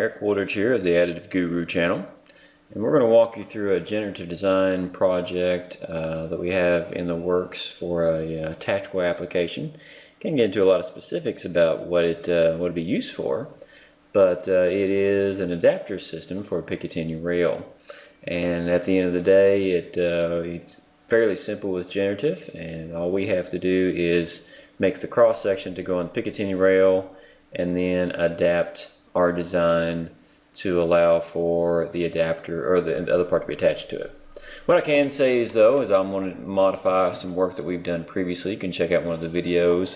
Eric Wooldridge here of the Additive Guru channel, and we're going to walk you through a generative design project that we have in the works for a tactical application. Can't get into a lot of specifics about what it'd be used for, but it is an adapter system for a Picatinny rail. And at the end of the day, it's fairly simple with generative, and all we have to do is make the cross section to go on the Picatinny rail, and then adapt our design to allow for the adapter or the other part to be attached to it. What I can say is though, is I'm going to modify some work that we've done previously. You can check out one of the videos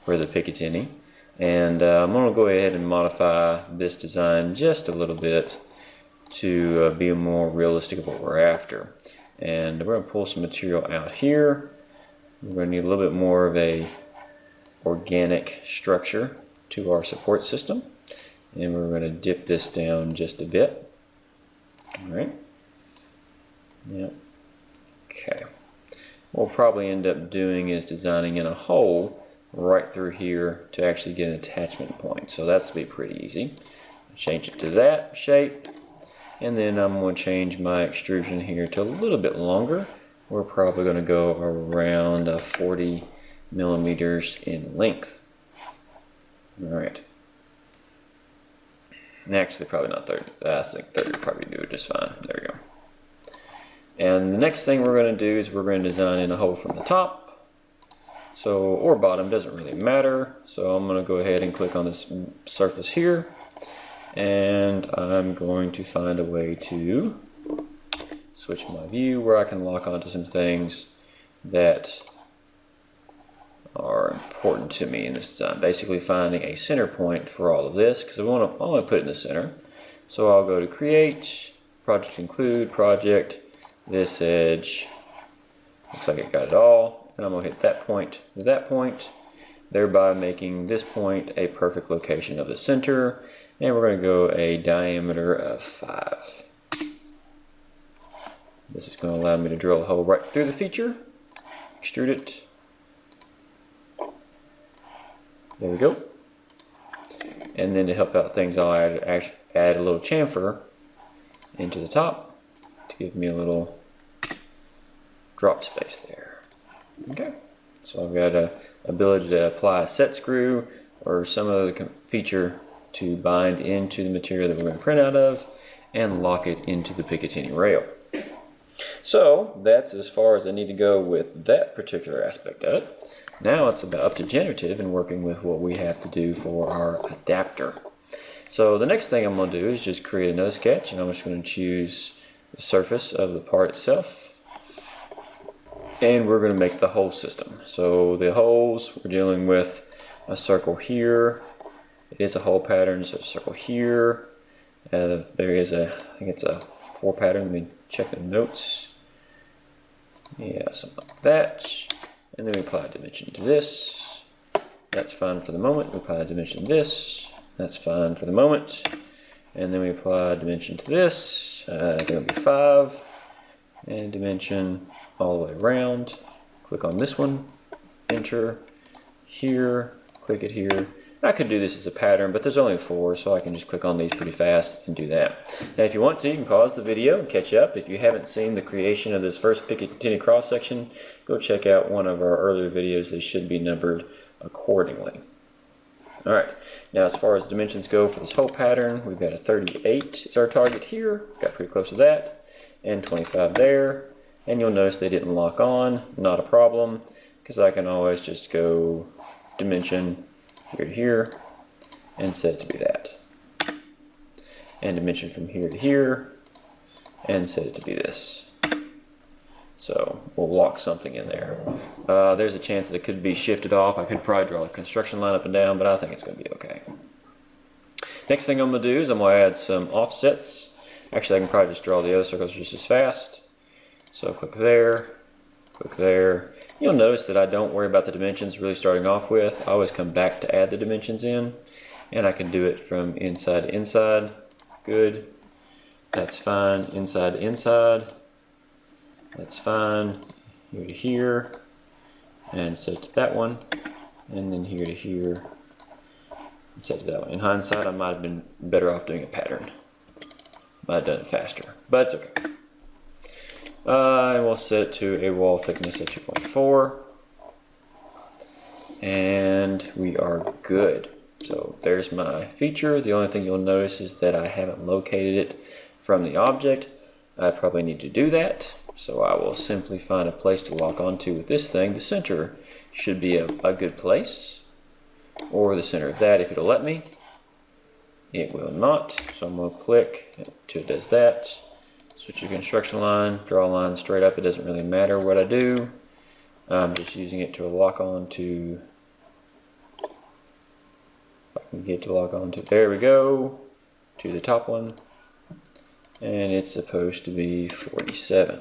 for the Picatinny, and I'm going to go ahead and modify this design just a little bit to be more realistic of what we're after. And we're going to pull some material out here. We're going to need a little bit more of a organic structure to our support system, and we're going to dip this down just a bit. All right. Yep. Okay. What we'll probably end up doing is designing in a hole right through here to actually get an attachment point. So that's be pretty easy. Change it to that shape, and then I'm going to change my extrusion here to a little bit longer. We're probably going to go around 40 millimeters in length. All right. And actually, probably not 30. I think 30 would probably do it just fine. There we go. And the next thing we're going to do is we're going to design in a hole from the top, or bottom, doesn't really matter. So I'm going to go ahead and click on this surface here, and I'm going to find a way to switch my view where I can lock onto some things that are important to me in this design. Basically finding a center point for all of this, because I want to put it in the center. So I'll go to Create, Project Include, Project, this edge. Looks like it got it all. And I'm going to hit that point to that point, thereby making this point a perfect location of the center. And we're going to go a diameter of 5. This is going to allow me to drill a hole right through the feature, extrude it. There we go. And then to help out things, I'll add a little chamfer into the top to give me a little drop space there. Okay. So I've got a ability to apply a set screw or some other feature to bind into the material that we're going to print out of and lock it into the Picatinny rail. So that's as far as I need to go with that particular aspect of it. Now it's about up to generative and working with what we have to do for our adapter. So the next thing I'm going to do is just create another sketch, and I'm just going to choose the surface of the part itself, and we're going to make the hole system. So the holes, we're dealing with a circle here. It is a hole pattern, so a circle here. There is I think it's a 4 pattern. Let me check the notes. Yeah, something like that. And then we apply a dimension to this. That's fine for the moment. We apply a dimension to this. That's fine for the moment. And then we apply a dimension to this. I think it'll be 5. And dimension all the way around. Click on this one. Enter. Here. Click it here. I could do this as a pattern, but there's only 4, so I can just click on these pretty fast and do that. Now if you want to, you can pause the video and catch up. If you haven't seen the creation of this first Picatinny cross section, go check out one of our earlier videos. They should be numbered accordingly. Alright, now as far as dimensions go for this whole pattern, we've got a 38 is our target here. Got pretty close to that. And 25 there. And you'll notice they didn't lock on. Not a problem, because I can always just go dimension here to here and set it to be that, and dimension from here to here and set it to be this. So we'll lock something in there. There's a chance that it could be shifted off. I could probably draw a construction line up and down, but I think it's going to be okay. Next thing I'm going to do is I'm going to add some offsets. Actually, I can probably just draw the other circles just as fast. So click there, click there. You'll notice that I don't worry about the dimensions really starting off with. I always come back to add the dimensions in, and I can do it from inside to inside. Good. That's fine. Inside to inside. That's fine. Here to here. And set it to that one. And then here to here. instead of that one. In hindsight, I might have been better off doing a pattern. Might have done it faster, but it's okay. And we'll set it to a wall thickness of 2.4. And we are good. So there's my feature. The only thing you'll notice is that I haven't located it from the object. I probably need to do that. So I will simply find a place to lock onto with this thing. The center should be a good place. Or the center of that if it'll let me. It will not. So I'm going to click until it does that. Switch to construction line. Draw a line straight up. It doesn't really matter what I do. I'm just using it to lock on to, if I can get to lock on to, there we go, to the top one. And it's supposed to be 47.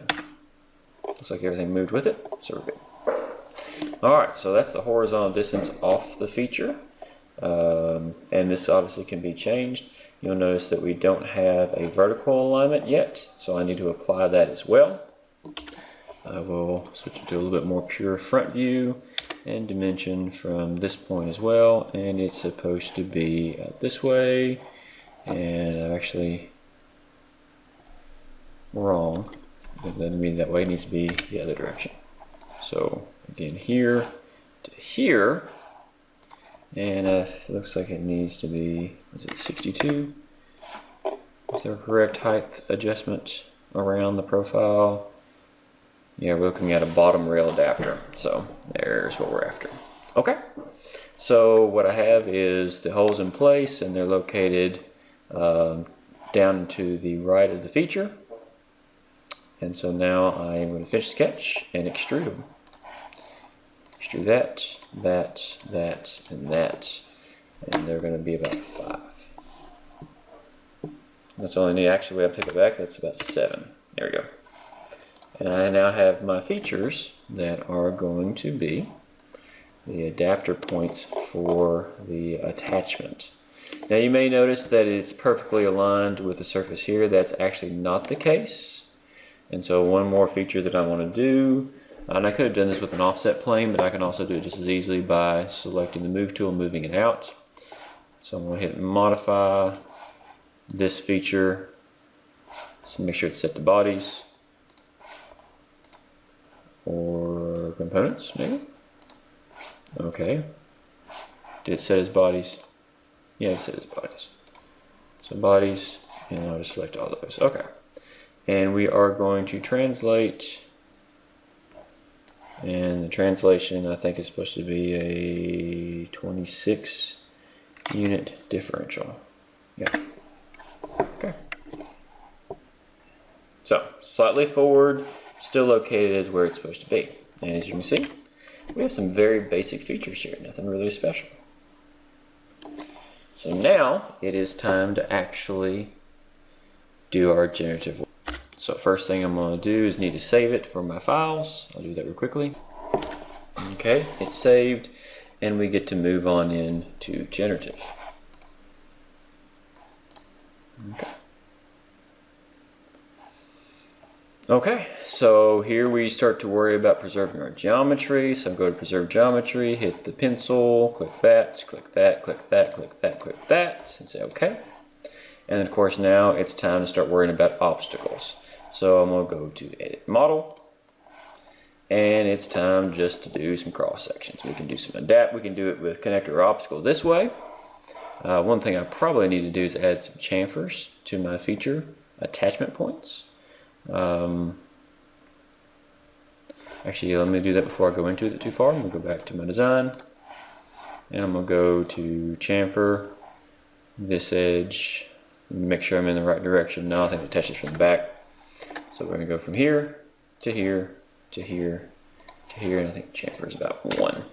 Looks like everything moved with it, so we're good. Alright, so that's the horizontal distance off the feature. And this obviously can be changed. You'll notice that we don't have a vertical alignment yet, so I need to apply that as well. I will switch it to a little bit more pure front view and dimension from this point as well, and it's supposed to be this way, and I'm actually wrong. That doesn't mean that way, it needs to be the other direction. So again, here to here, and it looks like it needs to be, is it 62? Is there a correct height adjustment around the profile? Yeah, we're looking at a bottom rail adapter, so there's what we're after. Okay, so what I have is the holes in place, and they're located down to the right of the feature. And so now I am going to finish sketch and extrude them. Extrude that, that, that, and that, and they're going to be about 5. That's all I need. Actually, I pick it back. That's about 7. There we go. And I now have my features that are going to be the adapter points for the attachment. Now you may notice that it's perfectly aligned with the surface here. That's actually not the case. And so one more feature that I want to do, and I could have done this with an offset plane, but I can also do it just as easily by selecting the move tool and moving it out. So I'm going to hit modify this feature. So make sure it's set to bodies. Or components, maybe? Okay. Did it set as bodies? Yeah, it set as bodies. So bodies, and I'll just select all those. Okay. And we are going to translate, and the translation I think is supposed to be a 26 unit differential. Yeah. Okay. So slightly forward, still located as where it's supposed to be. And as you can see, we have some very basic features here, nothing really special. So now it is time to actually do our generative work. So first thing I'm going to do is need to save it for my files. I'll do that real quickly. Okay, it's saved, and we get to move on into generative. Okay. Okay, so here we start to worry about preserving our geometry. So go to preserve geometry, hit the pencil, click that, click that, click that, click that, click that, and say okay. And of course now it's time to start worrying about obstacles. So I'm going to go to edit model, and it's time just to do some cross sections. We can do some adapt, we can do it with connector or obstacle this way. One thing I probably need to do is add some chamfers to my feature attachment points. Actually, let me do that before I go into it too far. I'm going to go back to my design, and I'm going to go to chamfer this edge, make sure I'm in the right direction. Now I think it touches from the back. So we're going to go from here to here to here to here, and I think chamfer is about 1.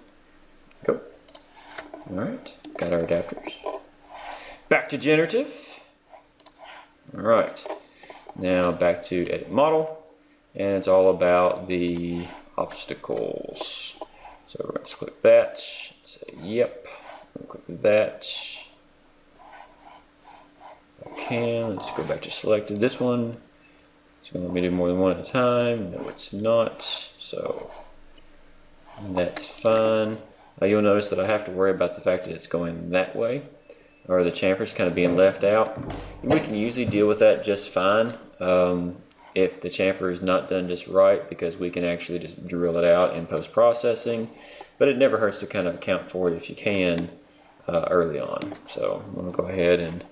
Go. Alright, got our adapters. Back to generative. Alright. Now back to edit model, and it's all about the obstacles. So we're going to click that, say yep, click that. If I can, let's go back to selected. This one, it's going to let me do more than one at a time. No, it's not. So that's fine. You'll notice that I have to worry about the fact that it's going that way. or the chamfers kind of being left out. And we can usually deal with that just fine if the chamfer is not done just right, because we can actually just drill it out in post-processing. But it never hurts to kind of account for it if you can early on. So I'm going to go ahead and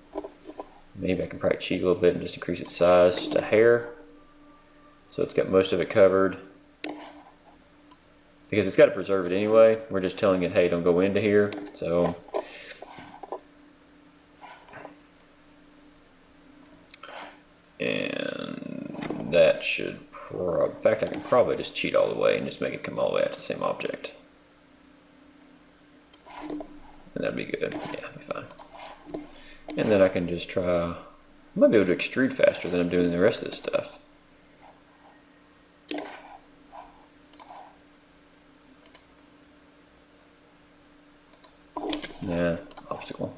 maybe I can probably cheat a little bit and just increase its size just a hair. So it's got most of it covered. Because it's got to preserve it anyway. We're just telling it, hey, don't go into here. So and that should, in fact, I can probably just cheat all the way and just make it come all the way out to the same object. And that'd be good. Yeah, that'd be fine. And then I can just try, I might be able to extrude faster than I'm doing the rest of this stuff. Yeah, obstacle.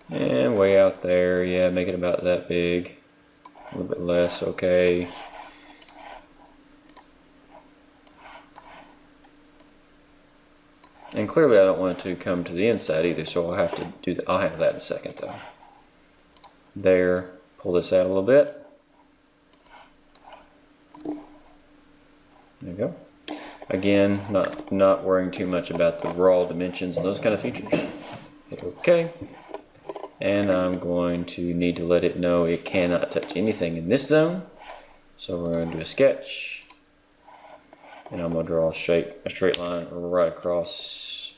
And way out there, yeah, make it about that big. A little bit less, okay. And clearly I don't want it to come to the inside either, so I'll have to do that. I'll have that in a second though. There, pull this out a little bit. There you go. Again, not worrying too much about the raw dimensions and those kind of features. Hit OK. And I'm going to need to let it know it cannot touch anything in this zone. So we're going to do a sketch. And I'm going to draw a straight line right across.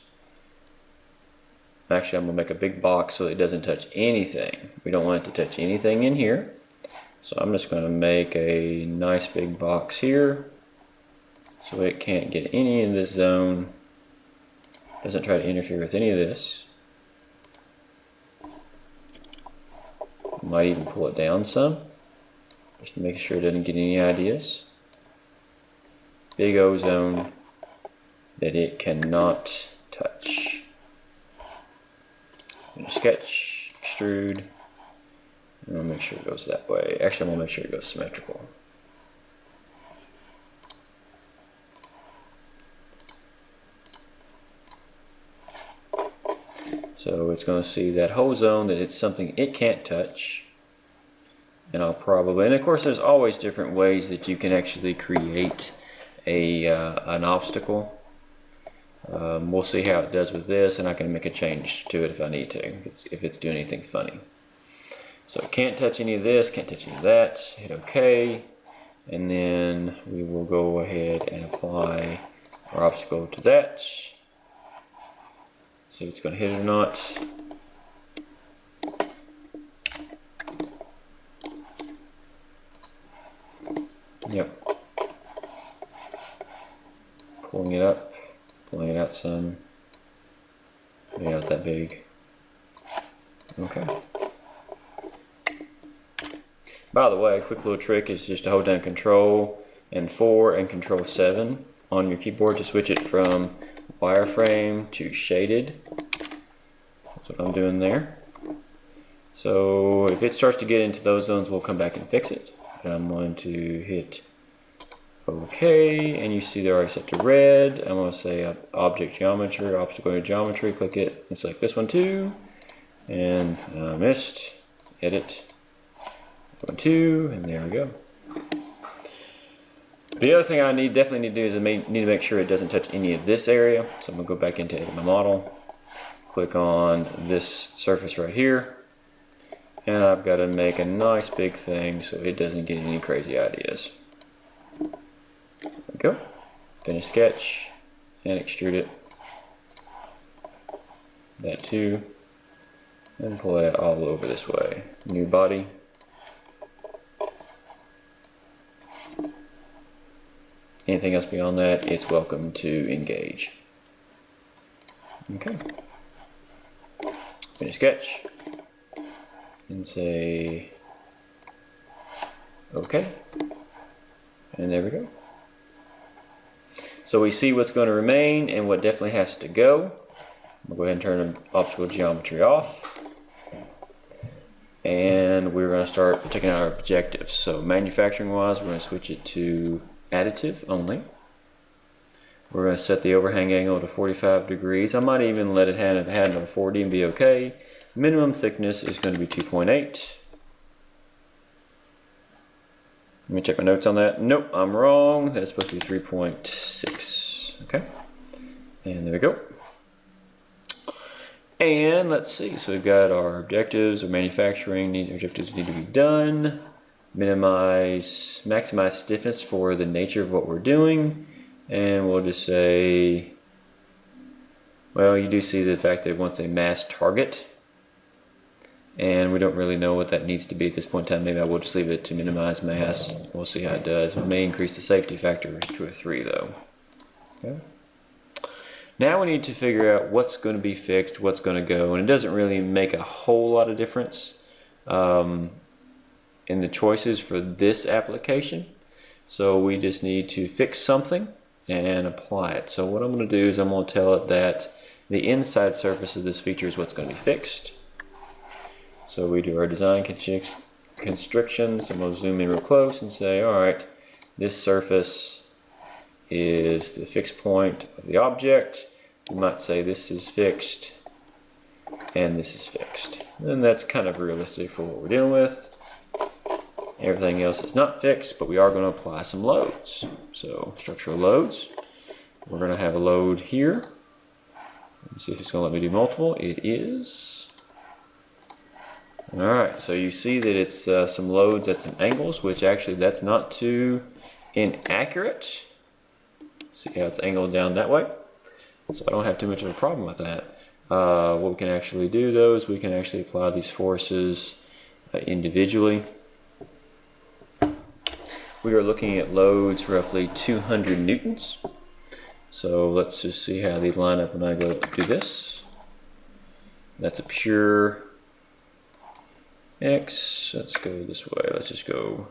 Actually, I'm going to make a big box so it doesn't touch anything. We don't want it to touch anything in here. So I'm just going to make a nice big box here so it can't get any in this zone. Doesn't try to interfere with any of this. Might even pull it down some, just to make sure it doesn't get any ideas. Big O zone that it cannot touch. Sketch, extrude, and I'll make sure it goes that way. Actually, I'm going to make sure it goes symmetrical. So it's going to see that whole zone that it's something it can't touch. And I'll probably, and of course there's always different ways that you can actually create an obstacle. We'll see how it does with this, and I can make a change to it if I need to, if it's doing anything funny. So it can't touch any of this, can't touch any of that. Hit OK. And then we will go ahead and apply our obstacle to that. See if it's going to hit it or not. Yep. Pulling it up, pulling it out some. Maybe not that big. Okay. By the way, a quick little trick is just to hold down Control and 4 and Control 7 on your keyboard to switch it from wireframe to shaded. That's what I'm doing there. So if it starts to get into those zones, we'll come back and fix it. But I'm going to hit OK, and you see they're already set to red. I'm going to say object geometry, obstacle to geometry, click it, and select this one too. And I missed, edit, 1, 2, and there we go. The other thing I definitely need to do is need to make sure it doesn't touch any of this area. So I'm going to go back into edit my model, click on this surface right here, and I've got to make a nice big thing so it doesn't get any crazy ideas. There we go. Finish sketch and extrude it. That too. And pull it all over this way. New body. Anything else beyond that, it's welcome to engage. Okay. Finish sketch. And say OK. And there we go. So we see what's going to remain and what definitely has to go. We'll go ahead and turn the obstacle geometry off. And we're going to start taking out our objectives. So manufacturing wise, we're going to switch it to additive only. We're going to set the overhang angle to 45 degrees. I might even let it have a 40 and be okay. Minimum thickness is going to be 2.8. Let me check my notes on that. Nope, I'm wrong. That's supposed to be 3.6. Okay. And there we go. And let's see. So we've got our objectives. Our manufacturing objectives need to be done. Maximize stiffness for the nature of what we're doing. And we'll just say, well, you do see the fact that it wants a mass target. And we don't really know what that needs to be at this point in time. Maybe I will just leave it to minimize mass. We'll see how it does. We may increase the safety factor to a 3 though. Okay. Now we need to figure out what's going to be fixed, what's going to go. And it doesn't really make a whole lot of difference in the choices for this application. So we just need to fix something and apply it. So what I'm going to do is I'm going to tell it that the inside surface of this feature is what's going to be fixed. So we do our design constrictions. I'm going to zoom in real close and say, all right, this surface is the fixed point of the object. You might say this is fixed and this is fixed. And that's kind of realistic for what we're dealing with. Everything else is not fixed, but we are going to apply some loads. So structural loads. We're going to have a load here. Let's see if it's going to let me do multiple. It is. Alright, so you see that it's some loads at some angles, which actually that's not too inaccurate. See how it's angled down that way? So I don't have too much of a problem with that. What we can actually do though is we can actually apply these forces individually. We are looking at loads roughly 200 newtons. So let's just see how they line up when I go do this. That's a pure X. Let's go this way. Let's just go.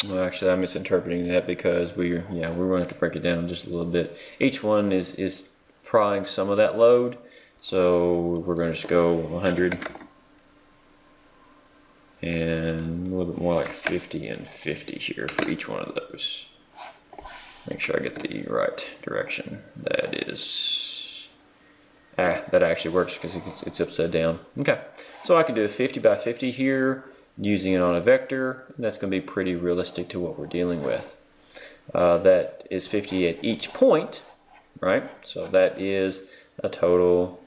Well, actually, I'm misinterpreting that because we're going to have to break it down just a little bit. Each one is prying some of that load. So we're going to just go 100 and a little bit more like 50 and 50 here for each one of those. Make sure I get the right direction. That is, that actually works because it's upside down. Okay, so I can do a 50 by 50 here using it on a vector. And that's going to be pretty realistic to what we're dealing with. That is 50 at each point, right? So that is a total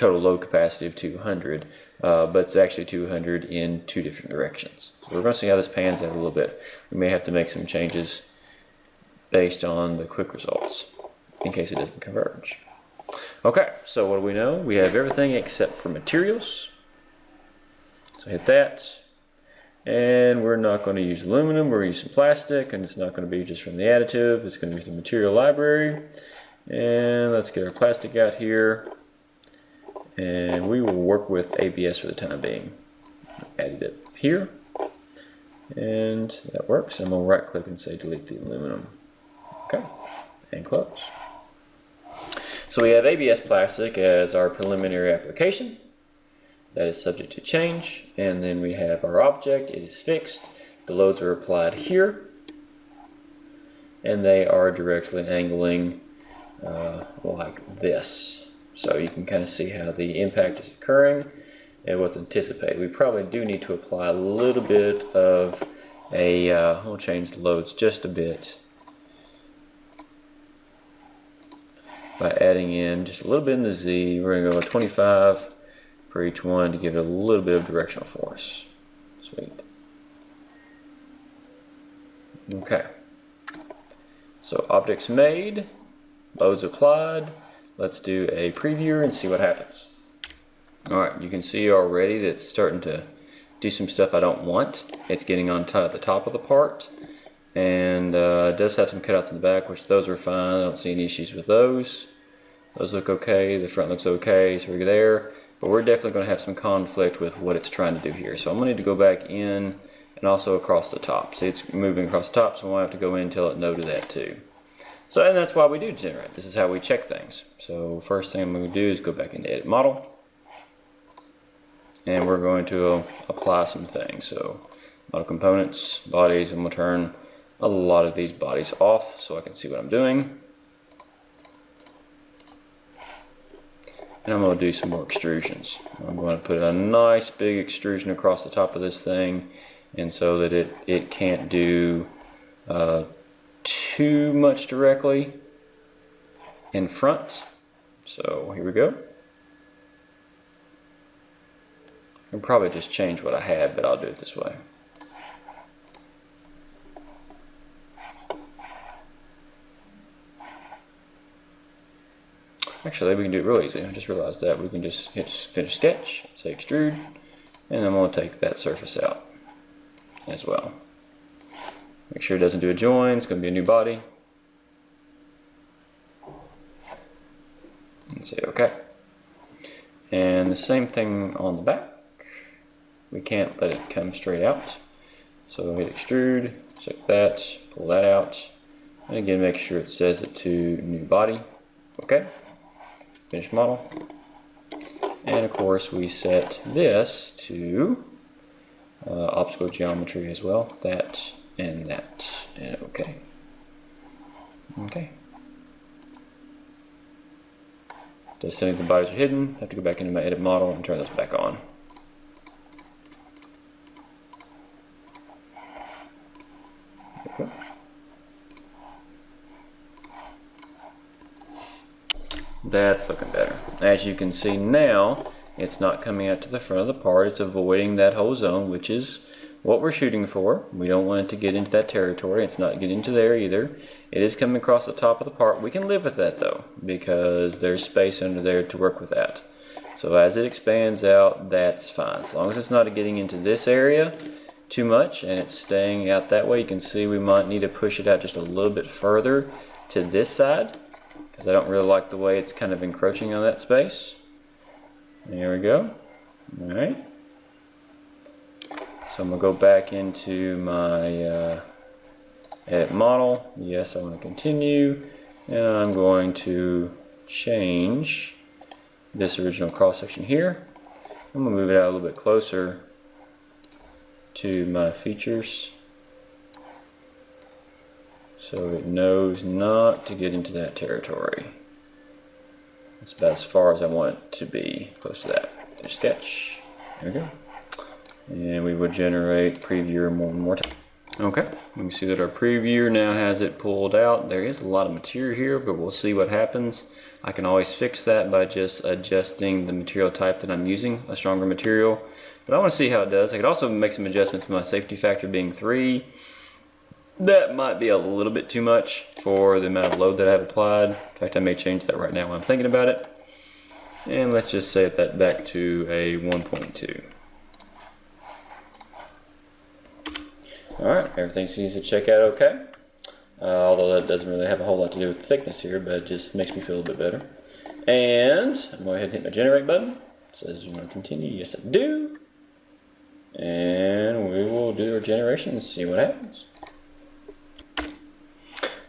load capacity of 200, but it's actually 200 in 2 different directions. So we're going to see how this pans out a little bit. We may have to make some changes based on the quick results in case it doesn't converge. Okay, so what do we know? We have everything except for materials. So hit that. And we're not going to use aluminum, we're going to use some plastic, and it's not going to be just from the additive, it's going to be the material library. And let's get our plastic out here. And we will work with ABS for the time being. Added it here. And that works. I'm going to right click and say delete the aluminum. Okay, and close. So we have ABS plastic as our preliminary application. That is subject to change. And then we have our object. It is fixed. The loads are applied here. And they are directly angling like this. So you can kind of see how the impact is occurring and what's anticipated. We probably do need to apply a little bit of a, we'll change the loads just a bit by adding in just a little bit in the Z. We're going to go with 25 for each one to give it a little bit of directional force. Sweet. Okay. So objects made, loads applied. Let's do a preview and see what happens. Alright, you can see already that it's starting to do some stuff I don't want. It's getting on the top of the part. And it does have some cutouts in the back, which those are fine. I don't see any issues with those. Those look okay. The front looks okay, so we're there. But we're definitely going to have some conflict with what it's trying to do here. So I'm going to need to go back in and also across the top. See, it's moving across the top, so I have to go in and tell it no to that too. So, and that's why we do generate. This is how we check things. So first thing I'm going to do is go back into Edit Model. and we're going to apply some things. So model components, bodies, and we'll turn a lot of these bodies off so I can see what I'm doing. And I'm going to do some more extrusions. I'm going to put a nice big extrusion across the top of this thing, and so that it can't do too much directly in front. So here we go. I'll probably just change what I had, but I'll do it this way. Actually, we can do it real easy. I just realized that we can just hit finish sketch, say extrude, and I'm going to take that surface out as well. Make sure it doesn't do a join. It's going to be a new body. And say OK. And the same thing on the back. We can't let it come straight out. So hit extrude, select that, pull that out, and again make sure it says it to new body. OK. Finish model. And of course we set this to obstacle geometry as well. That and OK. OK. Does say the bodies are hidden. I have to go back into my edit model and turn those back on. Okay. That's looking better. As you can see now, it's not coming out to the front of the part. It's avoiding that whole zone, which is what we're shooting for. We don't want it to get into that territory. It's not getting into there either. It is coming across the top of the part. We can live with that though, because there's space under there to work with that. So as it expands out, that's fine. As long as it's not getting into this area too much and it's staying out that way, you can see we might need to push it out just a little bit further to this side, because I don't really like the way it's kind of encroaching on that space. There we go. All right. So I'm going to go back into my edit model. Yes, I want to continue. And I'm going to change this original cross section here. I'm going to move it out a little bit closer to my features, so it knows not to get into that territory. That's about as far as I want it to be, close to that. Finish sketch. There we go. And we would generate previewer one more time. Okay, we can see that our previewer now has it pulled out. There is a lot of material here, but we'll see what happens. I can always fix that by just adjusting the material type that I'm using, a stronger material. But I want to see how it does. I could also make some adjustments to my safety factor being 3. That might be a little bit too much for the amount of load that I've applied. In fact, I may change that right now when I'm thinking about it. And let's just set that back to a 1.2. Alright, everything seems to check out okay. Although that doesn't really have a whole lot to do with the thickness here, but it just makes me feel a bit better. And I'm going to go ahead and hit my generate button. It says you want to continue. Yes, I do. And we will do our generation and see what happens.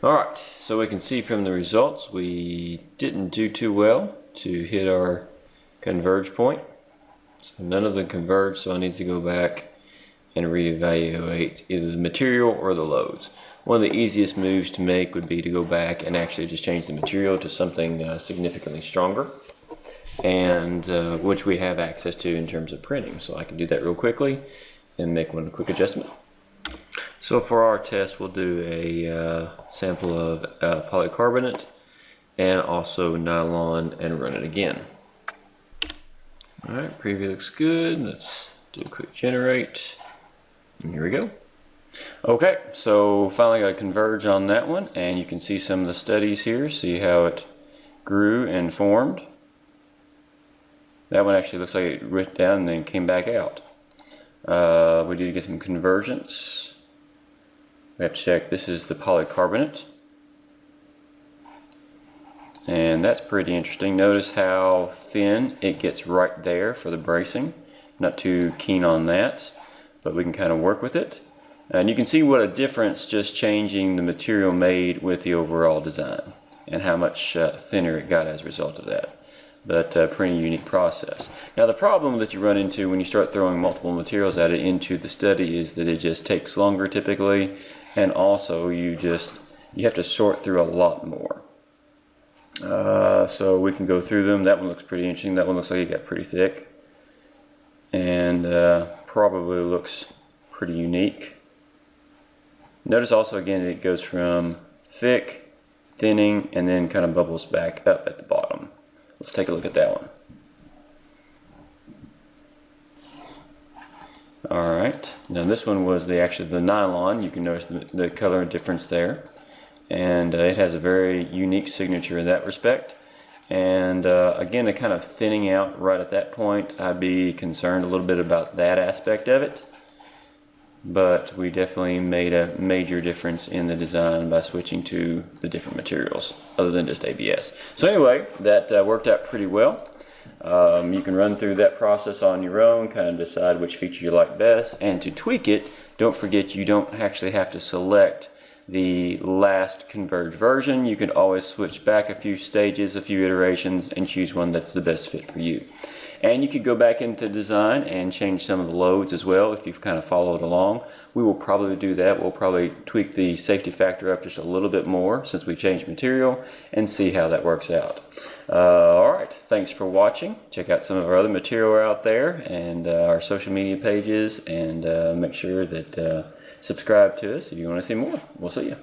Alright, so we can see from the results we didn't do too well to hit our converge point. So none of them converged, so I need to go back and reevaluate either the material or the loads. One of the easiest moves to make would be to go back and actually just change the material to something significantly stronger, and which we have access to in terms of printing. So I can do that real quickly and make one quick adjustment. So for our test, we'll do a sample of polycarbonate and also nylon and run it again. Alright, preview looks good. Let's do a quick generate. And here we go. Okay, so finally got a converge on that one, and you can see some of the studies here. See how it grew and formed. That one actually looks like it ripped down and then came back out. We need to get some convergence. We have to check, this is the polycarbonate. And that's pretty interesting. Notice how thin it gets right there for the bracing. Not too keen on that, but we can kind of work with it. And you can see what a difference just changing the material made with the overall design, and how much thinner it got as a result of that. but pretty unique process. Now the problem that you run into when you start throwing multiple materials at it into the study is that it just takes longer typically, and also you have to sort through a lot more. So we can go through them. That one looks pretty interesting. That one looks like it got pretty thick, and probably looks pretty unique. Notice also again it goes from thick, thinning, and then kind of bubbles back up at the bottom. Let's take a look at that one. Alright, now this one was actually the nylon. You can notice the color difference there. And it has a very unique signature in that respect. And again, the kind of thinning out right at that point, I'd be concerned a little bit about that aspect of it. But we definitely made a major difference in the design by switching to the different materials other than just ABS. So anyway, that worked out pretty well. You can run through that process on your own, kind of decide which feature you like best, and to tweak it, don't forget you don't actually have to select the last converged version. You can always switch back a few stages, a few iterations, and choose one that's the best fit for you. And you could go back into design and change some of the loads as well if you've kind of followed along. We will probably do that. We'll probably tweak the safety factor up just a little bit more since we changed material and see how that works out. Alright, thanks for watching. Check out some of our other material out there and our social media pages, and make sure that subscribe to us if you want to see more. We'll see you.